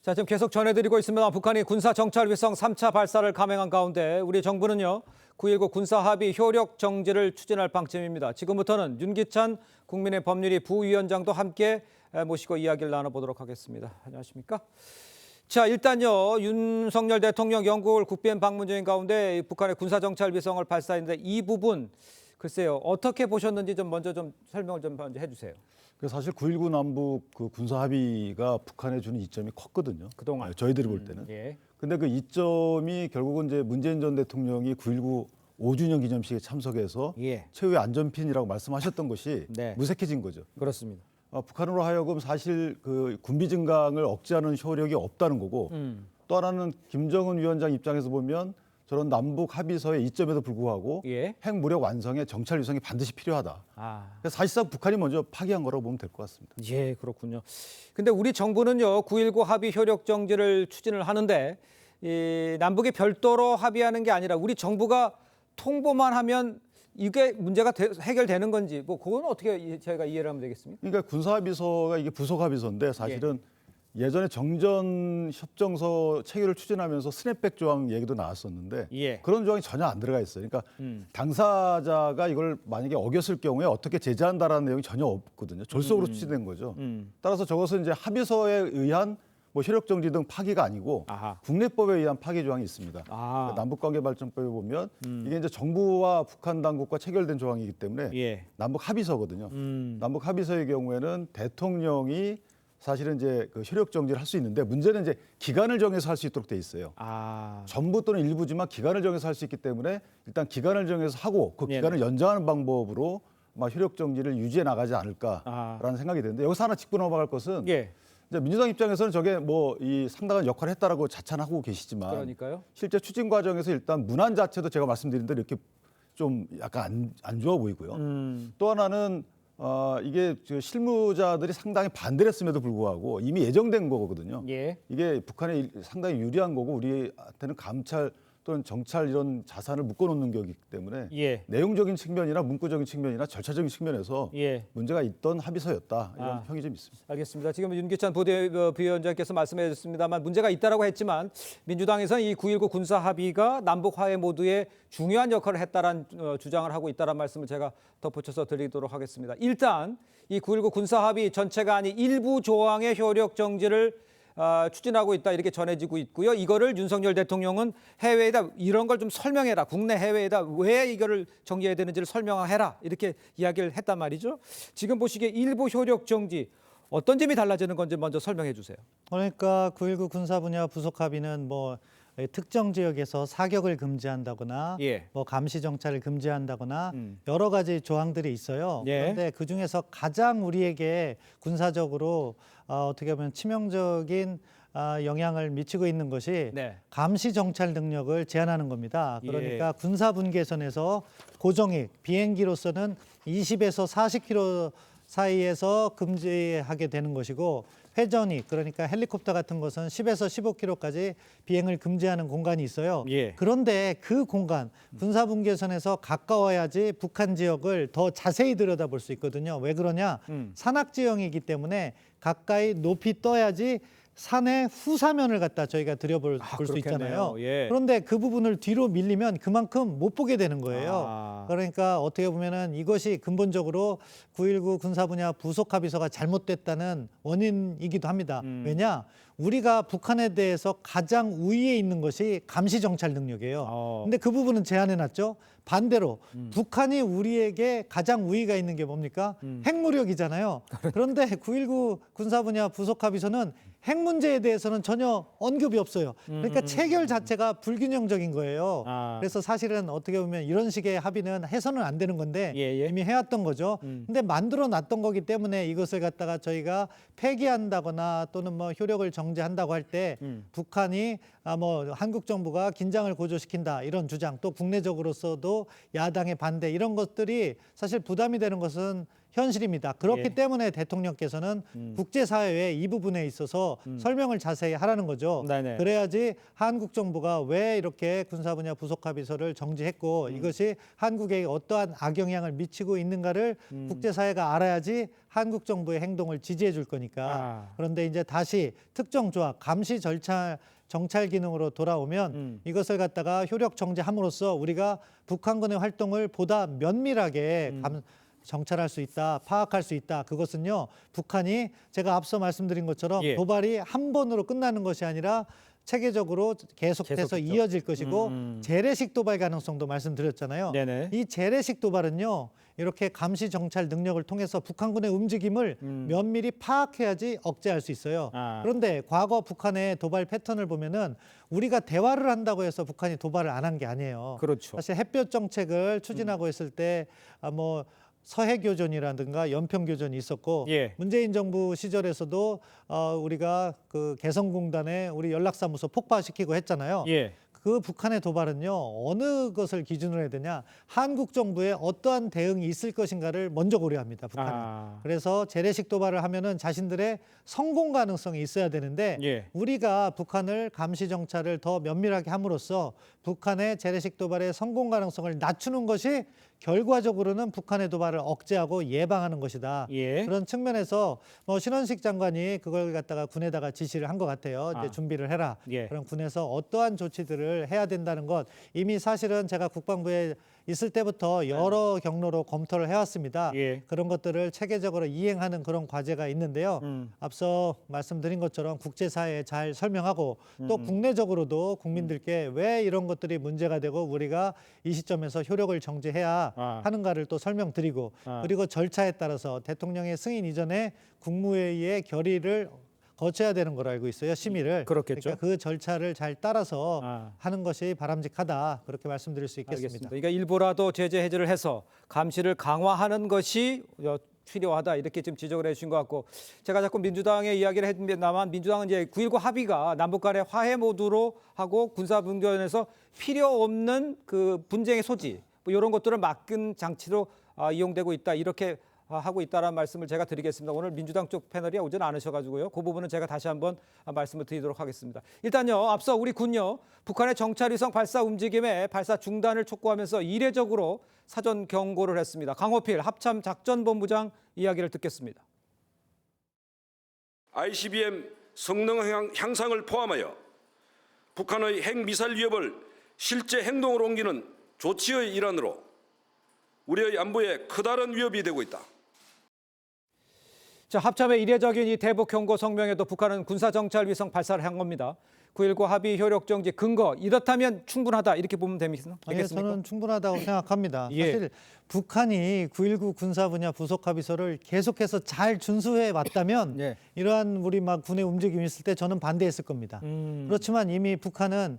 자, 지금 계속 전해드리고 있습니다. 북한이 군사 정찰 위성 3차 발사를 감행한 가운데 우리 정부는요, 9.19 군사 합의 효력 정지를 추진할 방침입니다. 지금부터는 윤기찬 국민의 법률위 부위원장도 함께 모시고 이야기를 나눠보도록 하겠습니다. 안녕하십니까? 자, 일단요, 윤석열 대통령 영국을 국빈 방문 중인 가운데 북한의 군사 정찰 위성을 발사했는데 이 부분 글쎄요, 어떻게 보셨는지 좀 먼저 좀 설명을 좀 먼저 해주세요. 사실 9.19 남북 그 군사 합의가 북한에 주는 이점이 컸거든요. 그동안 저희들이 볼 때는. 예. 근데 그 이점이 결국은 이제 문재인 전 대통령이 9.19 5주년 기념식에 참석해서 예. 최후의 안전핀이라고 말씀하셨던 것이 네. 무색해진 거죠. 그렇습니다. 북한으로 하여금 사실 그 군비 증강을 억제하는 효력이 없다는 거고 또 하나는 김정은 위원장 입장에서 보면 저런 남북 합의서의 이점에도 불구하고 예. 핵무력 완성에 정찰 위성이 반드시 필요하다. 아. 그래서 사실상 북한이 먼저 파기한 거라고 보면 될 것 같습니다. 예, 그렇군요. 근데 우리 정부는요, 9.19 합의 효력 정지를 추진을 하는데 이 남북이 별도로 합의하는 게 아니라 우리 정부가 통보만 하면 이게 문제가 해결되는 건지 뭐 그건 어떻게 저희가 이해를 하면 되겠습니까? 그러니까 군사 합의서가 이게 부속 합의서인데 사실은 예전에 정전 협정서 체결을 추진하면서 스냅백 조항 얘기도 나왔었는데 예. 그런 조항이 전혀 안 들어가 있어요. 그러니까 당사자가 이걸 만약에 어겼을 경우에 어떻게 제재한다라는 내용이 전혀 없거든요. 졸속으로 추진된 거죠. 따라서 저것은 이제 합의서에 의한 뭐 효력 정지 등 파기가 아니고 아하. 국내법에 의한 파기 조항이 있습니다. 아. 그러니까 남북관계발전법에 보면 이게 이제 정부와 북한 당국과 체결된 조항이기 때문에 예. 남북 합의서거든요. 남북 합의서의 경우에는 대통령이 사실은 이제 그 효력 정지를 할 수 있는데 문제는 이제 기간을 정해서 할 수 있도록 돼 있어요. 아. 전부 또는 일부지만 기간을 정해서 할 수 있기 때문에 일단 기간을 정해서 하고 그 네네. 기간을 연장하는 방법으로 아마 효력 정지를 유지해 나가지 않을까라는 생각이 드는데 여기서 하나 짚고 넘어갈 것은 예. 이제 민주당 입장에서는 저게 뭐 이 상당한 역할을 했다라고 자찬하고 계시지만 그러니까요. 실제 추진 과정에서 일단 문안 자체도 제가 말씀드린 대로 이렇게 좀 약간 안 좋아 보이고요. 또 하나는 이게 실무자들이 상당히 반대를 했음에도 불구하고 이미 예정된 거거든요. 예. 이게 북한에 상당히 유리한 거고 우리한테는 감찰 또는 정찰 이런 자산을 묶어놓는 격이기 때문에 예. 내용적인 측면이나 문구적인 측면이나 절차적인 측면에서 예. 문제가 있던 합의서였다 이런 평이 좀 있습니다. 알겠습니다. 지금 윤기찬 부위원장께서 말씀해 주셨습니다만 문제가 있다라고 했지만 민주당에서는 이 9.19 군사 합의가 남북 화해 모두에 중요한 역할을 했다라는 주장을 하고 있다는 말씀을 제가 덧붙여서 드리도록 하겠습니다. 일단 이 9.19 군사 합의 전체가 아닌 일부 조항의 효력 정지를 추진하고 있다 이렇게 전해지고 있고요. 이거를 윤석열 대통령은 해외에다 이런 걸 좀 설명해라. 국내 해외에다 왜 이거를 정지해야 되는지를 설명해라. 이렇게 이야기를 했단 말이죠. 지금 보시기에 일부 효력 정지 어떤 점이 달라지는 건지 먼저 설명해 주세요. 그러니까 9.19 군사 분야 부속 합의는 뭐 특정 지역에서 사격을 금지한다거나 예. 뭐 감시 정찰을 금지한다거나 여러 가지 조항들이 있어요. 예. 그런데 그 중에서 가장 우리에게 군사적으로 어떻게 보면 치명적인 영향을 미치고 있는 것이 네. 감시 정찰 능력을 제한하는 겁니다. 그러니까 예. 군사 분계선에서 고정익 비행기로서는 20에서 40km 사이에서 금지하게 되는 것이고 회전익 그러니까 헬리콥터 같은 것은 10에서 15km까지 비행을 금지하는 공간이 있어요. 예. 그런데 그 공간 군사 분계선에서 가까워야지 북한 지역을 더 자세히 들여다볼 수 있거든요. 왜 그러냐? 산악 지형이기 때문에 가까이 높이 떠야지 산의 후사면을 갖다 저희가 들여볼 수 있잖아요. 예. 그런데 그 부분을 뒤로 밀리면 그만큼 못 보게 되는 거예요. 아. 그러니까 어떻게 보면은 이것이 근본적으로 9.19 군사 분야 부속 합의서가 잘못됐다는 원인이기도 합니다. 왜냐? 우리가 북한에 대해서 가장 우위에 있는 것이 감시 정찰 능력이에요. 근데 그 부분은 제한해 놨죠. 반대로 북한이 우리에게 가장 우위가 있는 게 뭡니까? 핵무력이잖아요. 그런데 9.19 군사 분야 부속 합의서는 핵 문제에 대해서는 전혀 언급이 없어요. 그러니까 체결 자체가 불균형적인 거예요. 그래서 사실은 어떻게 보면 이런 식의 합의는 해서는 안 되는 건데 예. 이미 해왔던 거죠. 근데 만들어 놨던 거기 때문에 이것을 갖다가 저희가 폐기한다거나 또는 뭐 효력을 정지한다고 할 때 북한이 뭐 한국 정부가 긴장을 고조시킨다 이런 주장 또 국내적으로서도 야당의 반대 이런 것들이 사실 부담이 되는 것은 현실입니다. 그렇기 예. 때문에 대통령께서는 국제사회에 이 부분에 있어서 설명을 자세히 하라는 거죠. 네네. 그래야지 한국 정부가 왜 이렇게 군사 분야 부속 합의서를 정지했고 이것이 한국에 어떠한 악영향을 미치고 있는가를 국제사회가 알아야지 한국 정부의 행동을 지지해 줄 거니까. 아. 그런데 이제 다시 특정 조합 감시 절차 정찰 기능으로 돌아오면 이것을 갖다가 효력 정지함으로써 우리가 북한군의 활동을 보다 면밀하게 정찰할 수 있다, 파악할 수 있다. 그것은요, 북한이 제가 앞서 말씀드린 것처럼 예. 도발이 한 번으로 끝나는 것이 아니라 체계적으로 계속해서 계속했죠. 이어질 것이고 재래식 도발 가능성도 말씀드렸잖아요. 네네. 이 재래식 도발은요, 이렇게 감시 정찰 능력을 통해서 북한군의 움직임을 면밀히 파악해야지 억제할 수 있어요. 아. 그런데 과거 북한의 도발 패턴을 보면은 우리가 대화를 한다고 해서 북한이 도발을 안 한 게 아니에요. 그렇죠. 사실 햇볕 정책을 추진하고 있을 때 뭐 서해교전이라든가 연평교전이 있었고 예. 문재인 정부 시절에서도 우리가 그 개성공단에 우리 연락사무소 폭파시키고 했잖아요. 예. 그 북한의 도발은요, 어느 것을 기준으로 해야 되냐, 한국 정부의 어떠한 대응이 있을 것인가를 먼저 고려합니다, 북한은. 아. 그래서 재래식 도발을 하면은 자신들의 성공 가능성이 있어야 되는데 예. 우리가 북한을 감시 정찰을 더 면밀하게 함으로써 북한의 재래식 도발의 성공 가능성을 낮추는 것이 결과적으로는 북한의 도발을 억제하고 예방하는 것이다. 예. 그런 측면에서 뭐 신원식 장관이 그걸 갖다가 군에다가 지시를 한 것 같아요. 이제 아. 준비를 해라. 예. 그럼 군에서 어떠한 조치들을 해야 된다는 것 이미 사실은 제가 국방부에 있을 때부터 여러 경로로 검토를 해왔습니다. 예. 그런 것들을 체계적으로 이행하는 그런 과제가 있는데요. 앞서 말씀드린 것처럼 국제사회에 잘 설명하고 또 국내적으로도 국민들께 왜 이런 것들이 문제가 되고 우리가 이 시점에서 효력을 정지해야 아. 하는가를 또 설명드리고 아. 그리고 절차에 따라서 대통령의 승인 이전에 국무회의의 결의를 거쳐야 되는 걸로 알고 있어요. 심의를. 그렇겠죠. 그러니까 그 절차를 잘 따라서 아. 하는 것이 바람직하다. 그렇게 말씀드릴 수 있겠습니다. 알겠습니다. 그러니까 일부라도 제재 해제를 해서 감시를 강화하는 것이 필요하다 이렇게 지금 지적을 해주신 것 같고 제가 자꾸 민주당의 이야기를 했습니다만 민주당은 이제 9.19 합의가 남북 간의 화해 모드로 하고 군사 분전에서 필요 없는 그 분쟁의 소지 뭐 이런 것들을 막은 장치로 이용되고 있다 이렇게 하고 있다는 말씀을 제가 드리겠습니다. 오늘 민주당 쪽 패널이 오진 않으셔가지고요. 그 부분은 제가 다시 한번 말씀을 드리도록 하겠습니다. 일단요, 앞서 우리 군요, 북한의 정찰위성 발사 움직임에 발사 중단을 촉구하면서 이례적으로 사전 경고를 했습니다. 강호필 합참작전본부장 이야기를 듣겠습니다. ICBM 성능 향상을 포함하여 북한의 핵미사일 위협을 실제 행동으로 옮기는 조치의 일환으로 우리의 안보에 커다란 위협이 되고 있다. 자, 합참의 이례적인 이 대북 경고 성명에도 북한은 군사정찰 위성 발사를 한 겁니다. 9.19 합의 효력 정지 근거 이렇다면 충분하다 이렇게 보면 되겠습니까? 예, 저는 충분하다고 생각합니다. 예. 사실 북한이 9.19 군사 분야 부속 합의서를 계속해서 잘 준수해 왔다면 예. 이러한 우리 막 군의 움직임이 있을 때 저는 반대했을 겁니다. 그렇지만 이미 북한은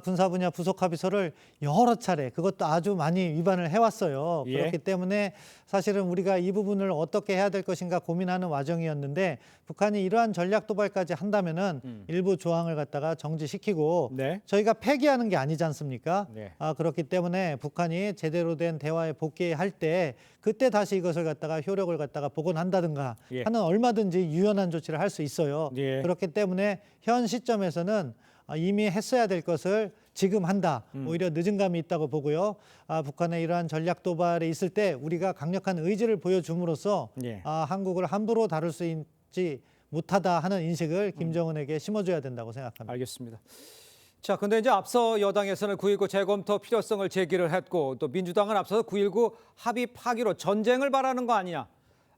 군사 분야 부속 합의서를 여러 차례 그것도 아주 많이 위반을 해왔어요. 예. 그렇기 때문에 사실은 우리가 이 부분을 어떻게 해야 될 것인가 고민하는 와중이었는데 북한이 이러한 전략 도발까지 한다면은 일부 조항을 갖다가 정지시키고 네. 저희가 폐기하는 게 아니지 않습니까? 네. 그렇기 때문에 북한이 제대로 된 대화에 복귀할 때 그때 다시 이것을 갖다가 효력을 갖다가 복원한다든가 예. 하는 얼마든지 유연한 조치를 할 수 있어요. 예. 그렇기 때문에 현 시점에서는 이미 했어야 될 것을 지금 한다. 오히려 늦은 감이 있다고 보고요. 북한의 이러한 전략 도발에 있을 때 우리가 강력한 의지를 보여줌으로써 예. 한국을 함부로 다룰 수 있지 못하다 하는 인식을 김정은에게 심어줘야 된다고 생각합니다. 알겠습니다. 자, 근데 이제 앞서 여당에서는 9.19 재검토 필요성을 제기를 했고 또 민주당은 앞서서 9.19 합의 파기로 전쟁을 바라는 거 아니냐.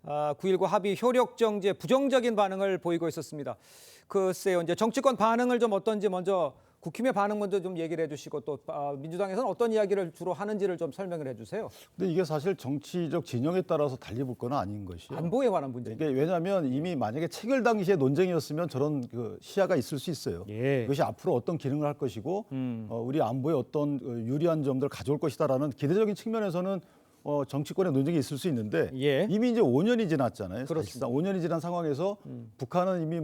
9.19 합의 효력 정지에 부정적인 반응을 보이고 있었습니다. 글쎄요, 이제 정치권 반응을 좀 어떤지 먼저 국힘의 반응 먼저 좀 얘기를 해주시고 또 민주당에서는 어떤 이야기를 주로 하는지를 좀 설명을 해주세요. 근데 이게 사실 정치적 진영에 따라서 달리볼 건 아닌 것이요. 안보에 관한 문제. 이게 왜냐하면 이미 만약에 체결 당시에 논쟁이었으면 저런 그 시야가 있을 수 있어요. 예. 이것이 앞으로 어떤 기능을 할 것이고 우리 안보에 어떤 유리한 점들을 가져올 것이다라는 기대적인 측면에서는 정치권의 논쟁이 있을 수 있는데 예. 이미 이제 5년이 지났잖아요. 그렇습니다. 사실상 5년이 지난 상황에서 북한은 이미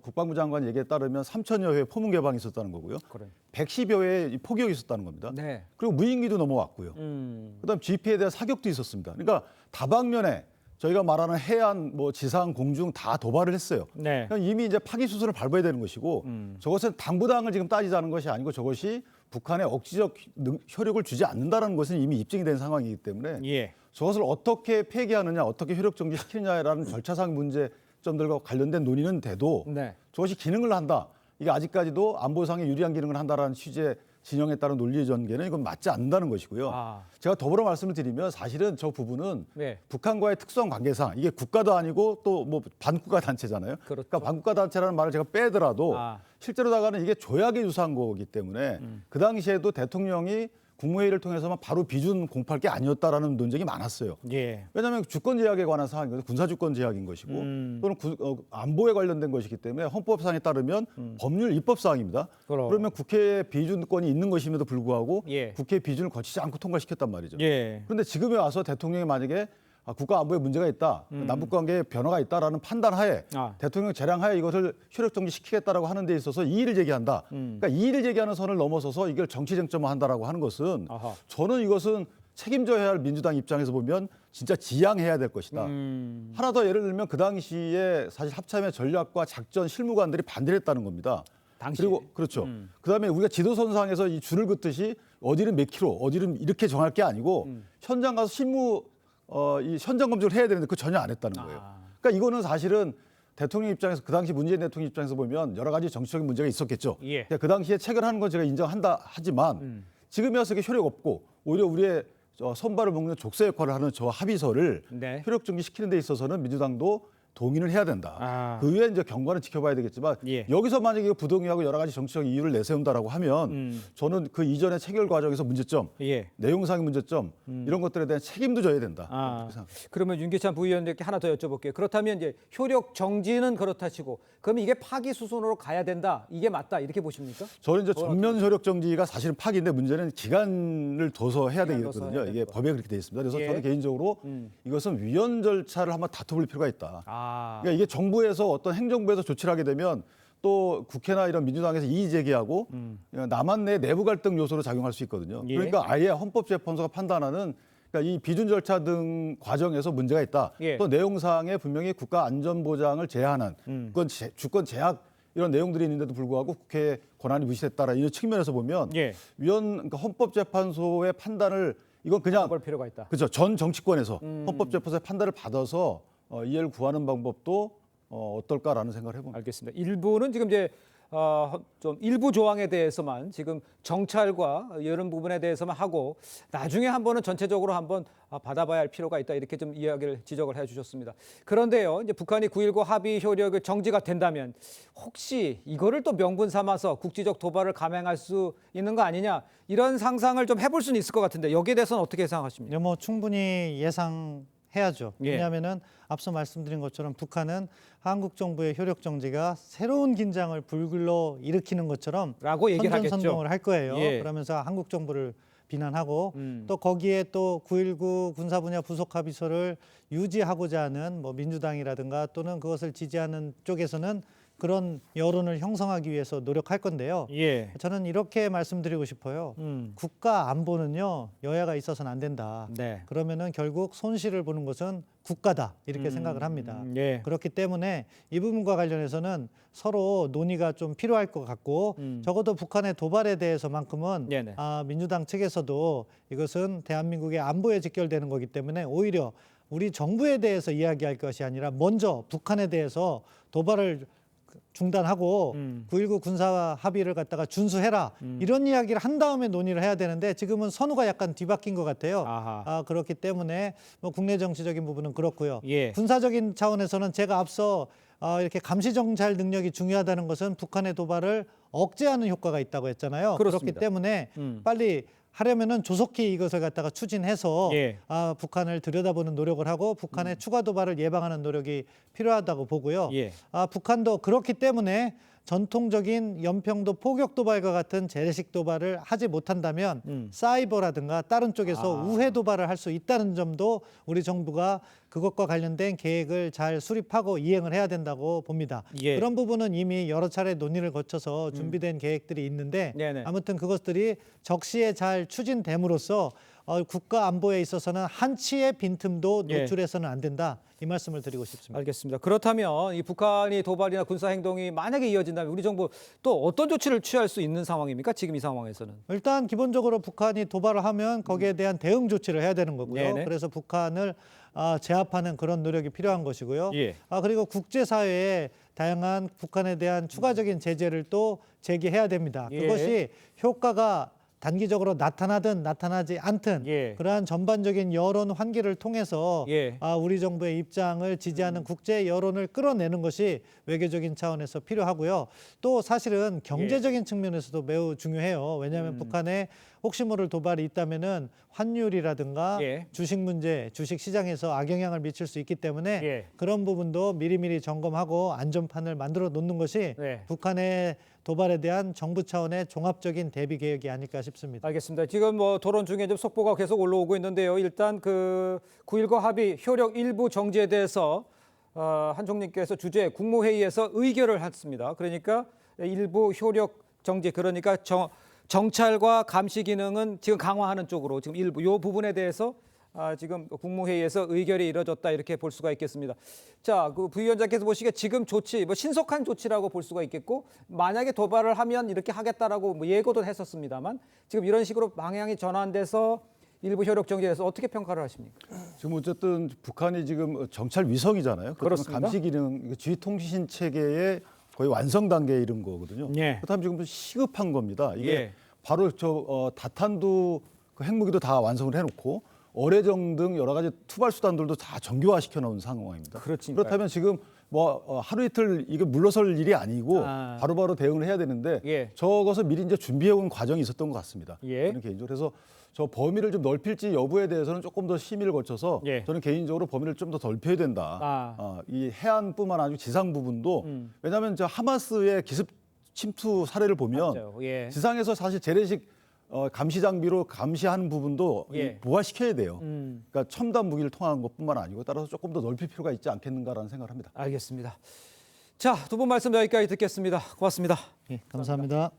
국방부 장관 얘기에 따르면 3천여 회 포문 개방이 있었다는 거고요. 그래. 110여 회의 포격이 있었다는 겁니다. 네. 그리고 무인기도 넘어왔고요. 그다음 GP에 대한 사격도 있었습니다. 그러니까 다방면에 저희가 말하는 해안, 뭐 지상, 공중 다 도발을 했어요. 네. 그럼 이미 이제 파기 수순을 밟아야 되는 것이고 저것은 당부당을 지금 따지자는 것이 아니고 저것이 북한에 억지적 효력을 주지 않는다는 것은 이미 입증이 된 상황이기 때문에 예. 저것을 어떻게 폐기하느냐, 어떻게 효력 정지시키느냐라는 절차상 문제점들과 관련된 논의는 돼도 네. 저것이 기능을 한다. 이게 아직까지도 안보상에 유리한 기능을 한다라는 취지의 진영에 따른 논리의 전개는 이건 맞지 않는다는 것이고요. 아. 제가 더불어 말씀을 드리면 사실은 저 부분은 네. 북한과의 특수한 관계상 이게 국가도 아니고 또 뭐 반국가 단체잖아요. 그렇죠. 그러니까 반국가 단체라는 말을 제가 빼더라도 아. 실제로다가는 이게 조약에 유사한 거기 때문에 그 당시에도 대통령이 국무회의를 통해서만 바로 비준 공포할 게 아니었다라는 논쟁이 많았어요. 예. 왜냐하면 주권 제약에 관한 사항이거든요. 군사 주권 제약인 것이고 또는 안보에 관련된 것이기 때문에 헌법상에 따르면 법률 입법 사항입니다. 그러면 국회에 비준권이 있는 것임에도 불구하고 예. 국회 비준을 거치지 않고 통과시켰단 말이죠. 예. 그런데 지금에 와서 대통령이 만약에 국가 안보에 문제가 있다, 남북 관계에 변화가 있다라는 판단하에 대통령 재량하에 이것을 효력 정지시키겠다라고 하는 데 있어서 이의를 제기한다. 그러니까 이의를 제기하는 선을 넘어서서 이걸 정치 쟁점화한다라고 하는 것은 아하. 저는 이것은 책임져야 할 민주당 입장에서 보면 진짜 지양해야 될 것이다. 하나 더 예를 들면 그 당시에 사실 합참의 전략과 작전 실무관들이 반대를 했다는 겁니다. 당시. 그리고 그렇죠. 그다음에 우리가 지도선상에서 이 줄을 긋듯이 어디는 몇 킬로, 어디는 이렇게 정할 게 아니고 현장 가서 이 현장 검증을 해야 되는데 그 전혀 안 했다는 거예요. 그러니까 이거는 사실은 대통령 입장에서 그 당시 문재인 대통령 입장에서 보면 여러 가지 정치적인 문제가 있었겠죠. 예. 그 당시에 체결하는 건 제가 인정한다 하지만 지금에 와서 이게 효력 없고 오히려 우리의 선발을 먹는 족쇄 역할을 하는 저 합의서를 네. 효력 정지시키는 데 있어서는 민주당도 동의를 해야 된다. 아. 그 외에 이제 경과는 지켜봐야 되겠지만 예. 여기서 만약에 부동의하고 여러 가지 정치적 이유를 내세운다라고 하면 저는 그 이전의 체결 과정에서 문제점, 예. 내용상의 문제점 이런 것들에 대한 책임도 져야 된다. 아, 그렇게 생각합니다. 그러면 윤기찬 부의원님께 하나 더 여쭤볼게요. 그렇다면 이제 효력 정지는 그렇다 치고 그러면 이게 파기 수순으로 가야 된다. 이게 맞다. 이렇게 보십니까? 저는 이제 전면 효력 정지가 사실은 파기인데 문제는 기간을 둬서 해야 기간 둬서 되거든요. 해야 이게 될 것 법에 그렇게 돼 있습니다. 그래서 예. 저는 개인적으로 이것은 위헌 절차를 한번 다퉈볼 필요가 있다. 아. 그러니까 이게 정부에서 어떤 행정부에서 조치를 하게 되면 또 국회나 이런 민주당에서 이의 제기하고 남한 내 내부 갈등 요소로 작용할 수 있거든요. 예. 그러니까 아예 헌법재판소가 판단하는 그러니까 이 비준 절차 등 과정에서 문제가 있다. 예. 또 내용상에 분명히 국가 안전 보장을 제한한 주권 제약 이런 내용들이 있는데도 불구하고 국회의 권한이 무시됐다라는 이런 측면에서 보면 예. 그러니까 헌법재판소의 판단을 이건 그냥 볼 필요가 있다. 그렇죠. 전 정치권에서 헌법재판소의 판단을 받아서 이해를 구하는 방법도 어떨까라는 생각을 해봅니다. 알겠습니다. 일부는 지금 이제 좀 일부 조항에 대해서만 지금 정찰과 이런 부분에 대해서만 하고 나중에 한번은 전체적으로 한번 받아봐야 할 필요가 있다 이렇게 좀 이야기를 지적을 해주셨습니다. 그런데요, 이제 북한이 9.19 합의 효력을 정지가 된다면 혹시 이거를 또 명분 삼아서 국지적 도발을 감행할 수 있는 거 아니냐 이런 상상을 좀 해볼 수는 있을 것 같은데 여기에 대해서는 어떻게 생각하십니까? 뭐 충분히 예상해야죠. 예. 왜냐하면은 앞서 말씀드린 것처럼 북한은 한국 정부의 효력 정지가 새로운 긴장을 불러 일으키는 것처럼 라고 얘기를 하겠죠. 선전선동을 할 거예요. 예. 그러면서 한국 정부를 비난하고 또 거기에 또 9.19 군사 분야 부속 합의서를 유지하고자 하는 뭐 민주당이라든가 또는 그것을 지지하는 쪽에서는 그런 여론을 형성하기 위해서 노력할 건데요. 예. 저는 이렇게 말씀드리고 싶어요. 국가 안보는요 여야가 있어서는 안 된다. 네. 그러면은 결국 손실을 보는 것은 국가다 이렇게 생각을 합니다. 예. 그렇기 때문에 이 부분과 관련해서는 서로 논의가 좀 필요할 것 같고 적어도 북한의 도발에 대해서만큼은 네네. 민주당 측에서도 이것은 대한민국의 안보에 직결되는 거기 때문에 오히려 우리 정부에 대해서 이야기할 것이 아니라 먼저 북한에 대해서 도발을 중단하고 9.19 군사 합의를 갖다가 준수해라 이런 이야기를 한 다음에 논의를 해야 되는데 지금은 선우가 약간 뒤바뀐 것 같아요. 아하. 그렇기 때문에 뭐 국내 정치적인 부분은 그렇고요. 예. 군사적인 차원에서는 제가 앞서 이렇게 감시 정찰 능력이 중요하다는 것은 북한의 도발을 억제하는 효과가 있다고 했잖아요. 그렇습니다. 그렇기 때문에 빨리 하려면은 조속히 이것을 갖다가 추진해서 예. 북한을 들여다보는 노력을 하고 북한의 추가 도발을 예방하는 노력이 필요하다고 보고요. 예. 북한도 그렇기 때문에 전통적인 연평도 포격 도발과 같은 재래식 도발을 하지 못한다면 사이버라든가 다른 쪽에서 우회 도발을 할 수 있다는 점도 우리 정부가 그것과 관련된 계획을 잘 수립하고 이행을 해야 된다고 봅니다. 예. 그런 부분은 이미 여러 차례 논의를 거쳐서 준비된 계획들이 있는데 네네. 아무튼 그것들이 적시에 잘 추진됨으로써 국가 안보에 있어서는 한치의 빈틈도 예. 노출해서는 안 된다. 이 말씀을 드리고 싶습니다. 알겠습니다. 그렇다면 이 북한이 도발이나 군사 행동이 만약에 이어진다면 우리 정부 또 어떤 조치를 취할 수 있는 상황입니까? 지금 이 상황에서는. 일단 기본적으로 북한이 도발을 하면 거기에 대한 대응 조치를 해야 되는 거고요. 네네. 그래서 북한을 제압하는 그런 노력이 필요한 것이고요. 예. 그리고 국제사회에 다양한 북한에 대한 추가적인 제재를 또 제기해야 됩니다. 예. 그것이 효과가 단기적으로 나타나든 나타나지 않든 예. 그러한 전반적인 여론 환기를 통해서 예. 우리 정부의 입장을 지지하는 국제 여론을 끌어내는 것이 외교적인 차원에서 필요하고요. 또 사실은 경제적인 측면에서도 매우 중요해요. 왜냐하면 북한에 혹시 모를 도발이 있다면은 환율이라든가 예. 주식 문제, 주식 시장에서 악영향을 미칠 수 있기 때문에 예. 그런 부분도 미리미리 점검하고 안전판을 만들어 놓는 것이 네. 북한의 도발에 대한 정부 차원의 종합적인 대비 계획이 아닐까 싶습니다. 알겠습니다. 지금 뭐 토론 중에 좀 속보가 계속 올라오고 있는데요. 일단 그 9.19 합의 효력 일부 정지에 대해서 한 총리께서 주재 국무회의에서 의결을 했습니다. 그러니까 일부 효력 정지, 그러니까 정찰과 감시 기능은 지금 강화하는 쪽으로 지금 일부 이 부분에 대해서 지금 국무회의에서 의결이 이뤄졌다 이렇게 볼 수가 있겠습니다. 자, 그 부위원장께서 보시기에 지금 조치, 뭐 신속한 조치라고 볼 수가 있겠고 만약에 도발을 하면 이렇게 하겠다라고 뭐 예고도 했었습니다만 지금 이런 식으로 방향이 전환돼서 일부 효력 정지에서 어떻게 평가를 하십니까? 지금 어쨌든 북한이 지금 정찰 위성이잖아요. 그렇습니다. 감시 기능, 지휘통신 체계의 거의 완성 단계에 이른 거거든요. 예. 그렇다면 지금 시급한 겁니다. 이게 예. 바로 다탄두 그 핵무기도 다 완성을 해놓고 어뢰정 등 여러 가지 투발 수단들도 다 정교화시켜 놓은 상황입니다. 그렇지니까요. 그렇다면 지금 뭐 하루 이틀 이게 물러설 일이 아니고 바로바로 대응을 해야 되는데 예. 저것을 미리 이제 준비해 온 과정이 있었던 것 같습니다. 예. 저는 개인적으로 그래서 저 범위를 좀 넓힐지 여부에 대해서는 조금 더 심의를 거쳐서 예. 저는 개인적으로 범위를 좀 더 넓혀야 된다. 이 해안뿐만 아니고 지상 부분도 왜냐하면 저 하마스의 기습 침투 사례를 보면 맞아요. 예. 지상에서 사실 재래식 감시 장비로 감시하는 부분도 예. 부활시켜야 돼요. 그러니까 첨단 무기를 통한 것뿐만 아니고 따라서 조금 더 넓힐 필요가 있지 않겠는가라는 생각을 합니다. 알겠습니다. 자, 두 분 말씀 여기까지 듣겠습니다. 고맙습니다. 감사합니다.